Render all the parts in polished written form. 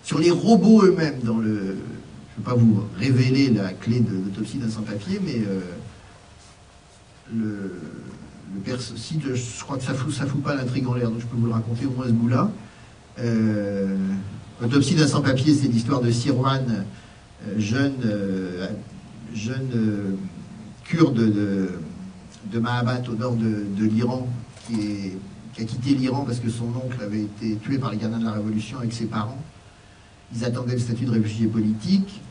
Sur les robots eux-mêmes, je ne vais pas vous révéler la clé de l'autopsie d'un sans-papier, mais si je crois que ça fout pas l'intrigue en l'air, donc je peux vous le raconter au moins ce bout-là. L'autopsie d'un sans-papier, c'est l'histoire de Sirwan, jeune kurde de Mahabat au nord de l'Iran, qui a quitté l'Iran parce que son oncle avait été tué par les gardiens de la Révolution avec ses parents. Ils attendaient le statut de réfugié politique,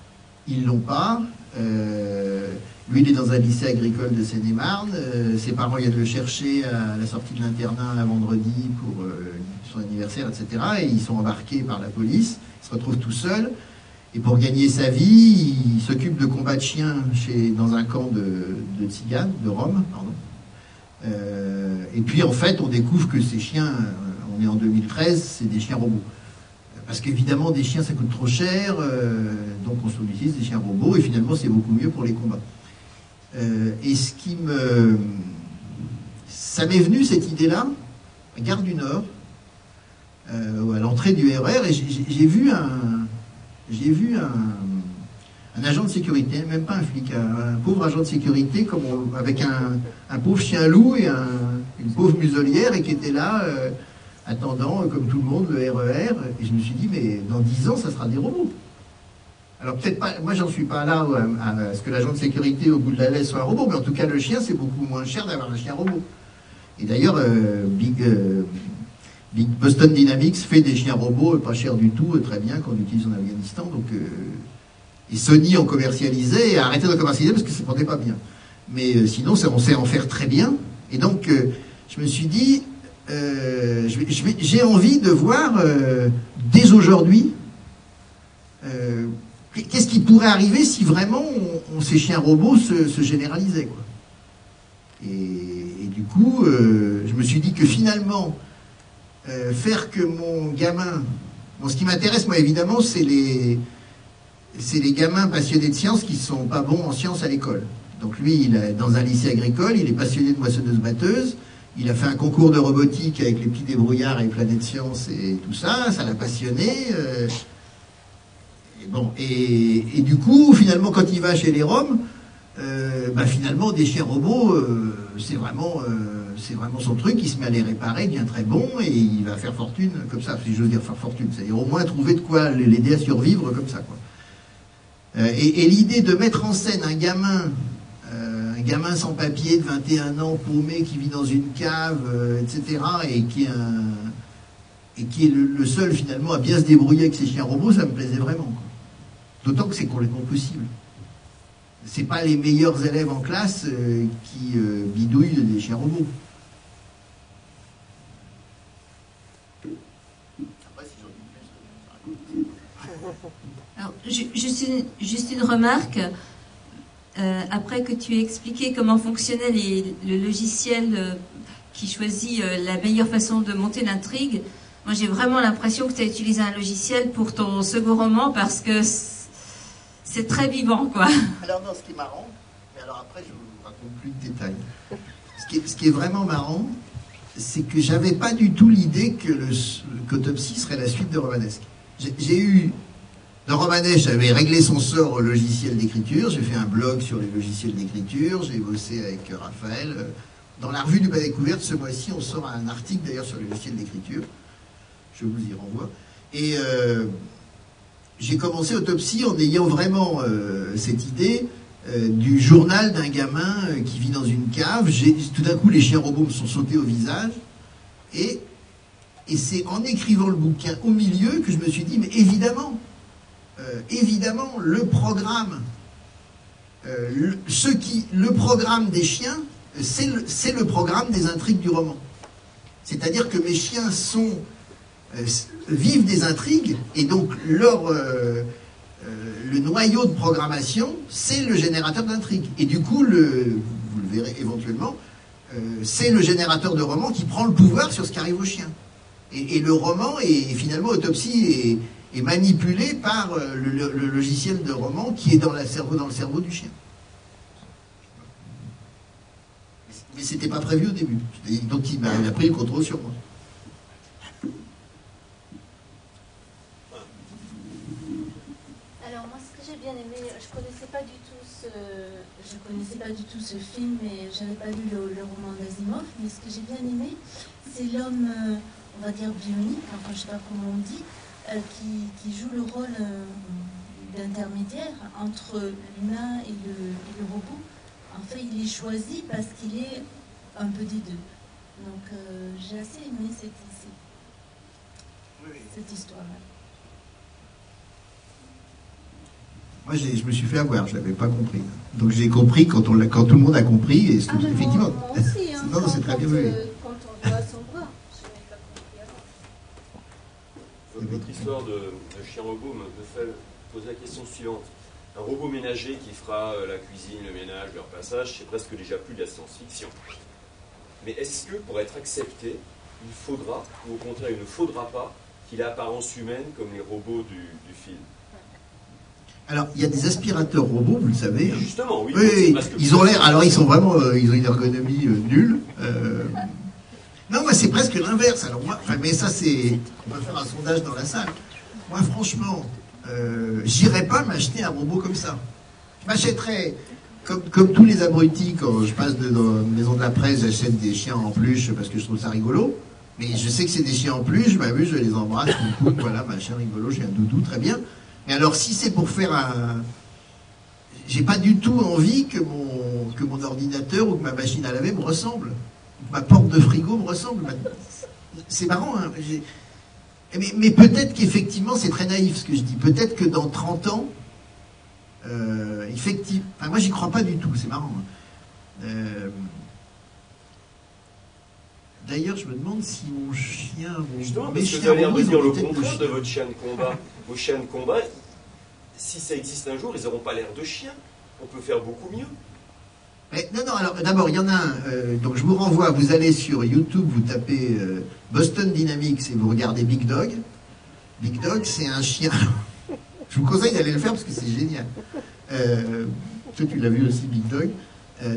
ils ne l'ont pas. Lui, il est dans un lycée agricole de Seine-et-Marne. Ses parents viennent le chercher à la sortie de l'internat un vendredi pour son anniversaire, etc. Et ils sont embarqués par la police. Il se retrouve tout seul. Et pour gagner sa vie, il s'occupe de combats de chiens dans un camp de tziganes, de Roms, pardon. Et puis, en fait, on découvre que ces chiens, on est en 2013, c'est des chiens robots. Parce qu'évidemment, des chiens, ça coûte trop cher, donc on sollicite des chiens robots, et finalement, c'est beaucoup mieux pour les combats. Et ça m'est venu, cette idée-là, à Gare du Nord, à l'entrée du RER, et j'ai vu un agent de sécurité, même pas un flic, un pauvre agent de sécurité, avec un pauvre chien-loup et une pauvre muselière, et qui était là... attendant, comme tout le monde, le RER, et je me suis dit, mais dans 10 ans, ça sera des robots. Alors peut-être pas, moi j'en suis pas là à ce que l'agent de sécurité au bout de la laisse soit un robot, mais en tout cas le chien, c'est beaucoup moins cher d'avoir un chien robot. Et d'ailleurs, Big Boston Dynamics fait des chiens robots pas chers du tout, très bien, qu'on utilise en Afghanistan. Donc, et Sony en commercialisait, et a arrêté de commercialiser parce que ça ne portait pas bien. Mais sinon, on sait en faire très bien. Et donc, je me suis dit, j'ai envie de voir dès aujourd'hui qu'est-ce qui pourrait arriver si vraiment ces chiens robots se généralisaient, quoi. Et du coup, je me suis dit que finalement, faire que mon gamin... Bon, ce qui m'intéresse, moi, évidemment, c'est les gamins passionnés de sciences qui ne sont pas bons en sciences à l'école. Donc lui, il est dans un lycée agricole, il est passionné de moissonneuse-batteuse. Il a fait un concours de robotique avec les petits débrouillards et Planète Science et tout ça, ça l'a passionné. Et du coup, finalement, quand il va chez les Roms, finalement, des chiens robots, c'est vraiment son truc. Il se met à les réparer, il devient très bon et il va faire fortune comme ça, si j'ose dire faire fortune. C'est-à-dire au moins trouver de quoi l'aider à survivre comme ça, quoi. Et l'idée de mettre en scène un gamin sans papier de 21 ans, paumé, qui vit dans une cave, etc., et qui est le seul, finalement, à bien se débrouiller avec ses chiens robots, ça me plaisait vraiment. D'autant que c'est complètement possible. C'est pas les meilleurs élèves en classe qui bidouillent des chiens robots. Après, si j'en dis plus, alors, juste une remarque. Après que tu aies expliqué comment fonctionnait le logiciel qui choisit la meilleure façon de monter l'intrigue, moi j'ai vraiment l'impression que tu as utilisé un logiciel pour ton second roman parce que c'est très vivant, quoi. Alors non, ce qui est marrant, mais alors après je vous raconte plus de détails. Ce qui est vraiment marrant, c'est que j'avais pas du tout l'idée qu'Autopsie serait la suite de Romanesque. J'ai eu... Dans Romanesque, j'avais réglé son sort au logiciel d'écriture, j'ai fait un blog sur les logiciels d'écriture, j'ai bossé avec Raphaël. Dans la revue du Bas Découverte, ce mois-ci, on sort un article d'ailleurs sur les logiciels d'écriture. Je vous y renvoie. Et j'ai commencé Autopsie en ayant vraiment cette idée du journal d'un gamin qui vit dans une cave. Tout d'un coup, les chiens robots me sont sautés au visage. Et c'est en écrivant le bouquin au milieu que je me suis dit, mais évidemment, le programme, le programme des chiens, c'est le programme des intrigues du roman. C'est-à-dire que mes chiens vivent des intrigues, et donc le noyau de programmation, c'est le générateur d'intrigues. Et du coup, vous le verrez éventuellement, c'est le générateur de roman qui prend le pouvoir sur ce qui arrive aux chiens. Et le roman, finalement, Autopsie est manipulé par le logiciel de roman qui est dans le cerveau du chien. Mais c'était pas prévu au début. Donc il a pris le contrôle sur moi. que j'ai bien aimé, je connaissais pas du tout ce film et j'avais pas lu le roman d'Asimov, mais ce que j'ai bien aimé, c'est l'homme, on va dire bionique, enfin je sais pas comment on dit, qui joue le rôle d'intermédiaire entre l'humain et le robot. En fait, il est choisi parce qu'il est un peu des deux. Donc j'ai assez aimé cette histoire-là. Moi, je me suis fait avoir, je l'avais pas compris. Donc j'ai compris quand tout le monde a compris, et effectivement. Moi aussi, hein, non, c'est très bien vu. Quand on voit son bras, je n'avais pas compris avant. Votre histoire de chien robot me fait poser la question suivante. Un robot ménager qui fera la cuisine, le ménage, le repassage, c'est presque déjà plus de la science-fiction. Mais est-ce que pour être accepté, il faudra, ou au contraire il ne faudra pas, qu'il ait apparence humaine comme les robots du film? Alors, il y a des aspirateurs robots, vous le savez. Et justement, oui. Oui, ils ont l'air. Alors, ils sont vraiment. Ils ont une ergonomie nulle. Non, moi, c'est presque l'inverse. Alors, moi, mais ça, c'est. On va faire un sondage dans la salle. Moi, franchement, j'irais pas m'acheter un robot comme ça. Je m'achèterais, comme tous les abrutis, quand je passe dans une maison de la presse, j'achète des chiens en peluche parce que je trouve ça rigolo. Mais je sais que c'est des chiens en peluche, je m'amuse, je les embrasse, je me coupe, voilà, machin rigolo, j'ai un doudou, très bien. Mais alors, si c'est pour faire un... J'ai pas du tout envie que mon ordinateur ou que ma machine à laver me ressemble. Que ma porte de frigo me ressemble. C'est marrant, hein. Mais peut-être qu'effectivement, c'est très naïf ce que je dis. Peut-être que dans 30 ans, effectivement... Enfin, moi, j'y crois pas du tout, c'est marrant. Hein. D'ailleurs, je me demande si mon chien... Justement, parce que vous avez l'air de dire le contraire de votre chien de combat. Vos chiens de combat, si ça existe un jour, ils n'auront pas l'air de chiens. On peut faire beaucoup mieux. Mais, non, alors d'abord, il y en a un. Donc je vous renvoie, vous allez sur YouTube, vous tapez Boston Dynamics et vous regardez Big Dog. Big Dog, c'est un chien. Je vous conseille d'aller le faire parce que c'est génial. Toi, tu l'as vu aussi, Big Dog.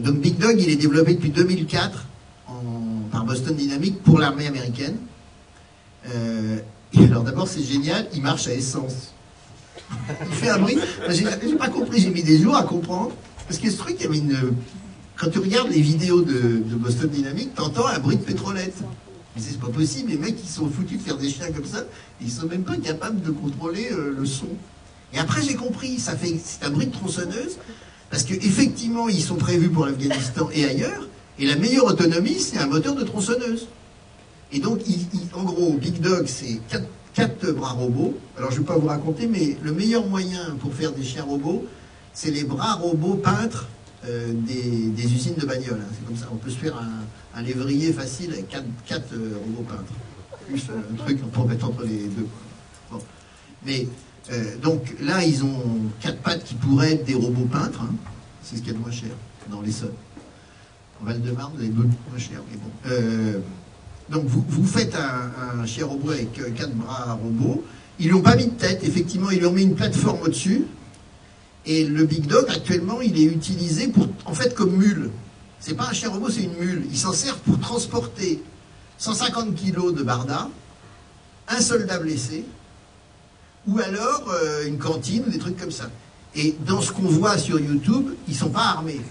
Donc Big Dog, il est développé depuis 2004 par Boston Dynamics pour l'armée américaine. Et alors d'abord, c'est génial, il marche à essence. Il fait un bruit. J'ai pas compris, j'ai mis des jours à comprendre. Parce que ce truc, il y avait une... Quand tu regardes les vidéos de Boston Dynamics, t'entends un bruit de pétrolette. Mais c'est pas possible, les mecs, ils sont foutus de faire des chiens comme ça, ils sont même pas capables de contrôler le son. Et après, j'ai compris, c'est un bruit de tronçonneuse, parce qu'effectivement, ils sont prévus pour l'Afghanistan et ailleurs, et la meilleure autonomie, c'est un moteur de tronçonneuse. Et donc, en gros, Big Dog, c'est 4 bras robots. Alors, je ne vais pas vous raconter, mais le meilleur moyen pour faire des chiens robots, c'est les bras robots peintres des usines de bagnoles. Hein. C'est comme ça, on peut se faire un lévrier facile avec 4 robots peintres. Plus un truc pour mettre entre les deux. Bon. Mais, donc, là, ils ont 4 pattes qui pourraient être des robots peintres. Hein. C'est ce qu'il y a de moins cher dans l'Essonne. En Val-de-Marne, vous avez beaucoup moins cher. Mais bon. Donc vous faites un chien robot avec 4 bras robots. Ils lui ont pas mis de tête, effectivement, ils lui ont mis une plateforme au-dessus. Et le Big Dog, actuellement, il est utilisé en fait comme mule. C'est pas un chien robot, c'est une mule. Il s'en sert pour transporter 150 kilos de barda, un soldat blessé, ou alors une cantine ou des trucs comme ça. Et dans ce qu'on voit sur YouTube, ils sont pas armés.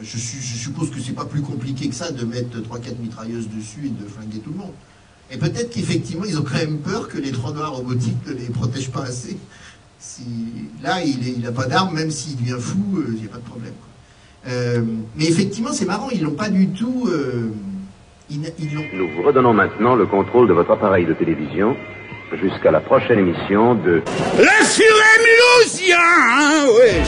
Je suppose que c'est pas plus compliqué que ça de mettre 3-4 mitrailleuses dessus et de flinguer tout le monde. Et peut-être qu'effectivement, ils ont quand même peur que les trottoirs robotiques ne les protègent pas assez. Là, il n'a pas d'arme, même s'il devient fou, il n'y a pas de problème. Mais effectivement, c'est marrant, ils l'ont pas du tout... Nous vous redonnons maintenant le contrôle de votre appareil de télévision jusqu'à la prochaine émission de... La Furet Mulhousien, hein, ouais.